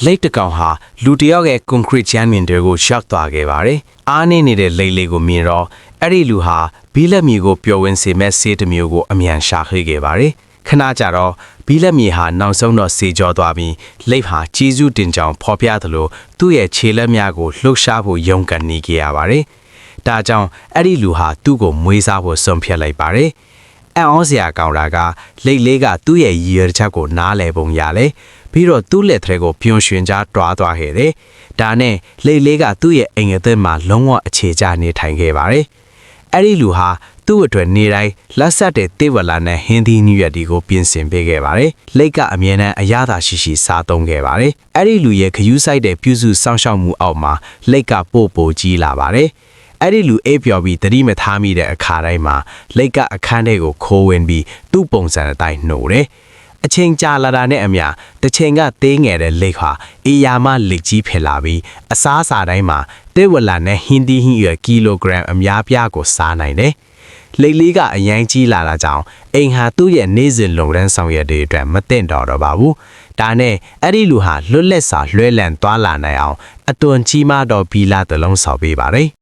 လိတ်တကောင်ဟာလူတယောက်ရဲ့ concrete ချမ်းမြင်တွေကိုရှောက်သွားခဲ့ပါတယ်။အားနေနေတဲ့လိတ်လေးကိုမြင်တော့အဲ့ဒီလူဟာဘီလက်မြေကိုပျော်ဝင်စေမဲ့ဆေးတစ်မျိုးကိုအမြန်ရှာဖွေခဲ့ပါတယ်။ခဏကြာတော့ဘီလက်မြေဟာနောက်ဆုံးတော့စေကြောသွားပြီးလိတ်ဟာကြီးစုတင်ကြောင်ဖော်ပြသလိုသူ့ရဲ့ခြေလက်များကိုလှုပ်ရှားဖို့ရုန်းကန်နေခဲ့ရပါတယ်။ဒါကြောင့်အဲ့ဒီလူဟာသူ့ကိုမွေးစားဖို့ဆုံးဖြတ်လိုက်ပါတယ်။အံ့ဩစရာကောင်းတာကလိတ်လေးကသူ့ရဲ့ရည်ရွယ်ချက်ကိုနားလည်ပုံရလေပြီးတော့သူ့လက်ထဲကိုပြုံးရွှင်ကြားတွားသွားခဲ့တယ်။ဒါနဲ့လိတ်လေးကသူ့ရဲ့အိမ်အသစ်မှာလုံးဝအခြေချနေထိုင်ခဲ့ပါတယ်။အဲ့ဒီလူဟာသူ့အတွက်နေတိုင်းလက်ဆက်တဲ့တေဝလာနဲ့ဟင်းသီးညရွက်ဒီကိုပြင်ဆင်ပေးခဲ့ပါတယ်။လိတ်ကအမြဲတမ်းအရသာရှိစားသုံးခဲ့ပါတယ်။အဲ့ဒီလူရဲ့ခရူးဆိုင်တဲ့ပြုစုစောင့်ရှောက်မှုအောက်မှာလိတ်ကပို့ကြီးလာပါတယ်။အဲ့ဒီလူအေးပျော်ပြီးသတိမထားမိတဲ့အခါတိုင်းမှာလိတ်ကအခန်းထဲကိုခိုးဝင်ပြီးသူ့ပုံစံအတိုင်းနှိုတယ်။အချိန်ကြာလာတာနဲ့အမျှတစ်ချိန်ကသေးငယ်တဲ့လိတ်ဟာအေယာမလိတ်ကြီးဖြစ်လာပြီးအစားအစာတိုင်းမှာတေဝလာနဲ့ဟင်းသီးဟင်းရွက်ကီလိုဂရမ်အများပြားကိုစားနိုင်တယ်။လိတ်လေးကအရင်ကြီးလာတာကြောင့်အိမ်ဟာသူ့ရဲ့နေ့စဉ်လုံရန်ဆောင်ရွက်တွေအတွက်မသင့်တော်တော့ပါဘူး။ဒါနဲ့အဲ့ဒီလူဟာလွတ်လပ်စွာလွှဲလန့်သွားလာနိုင်အောင်အသွင်ကြီးမားတော့ဘီလာတစ်လုံးဆောက်ပေးပါတယ်။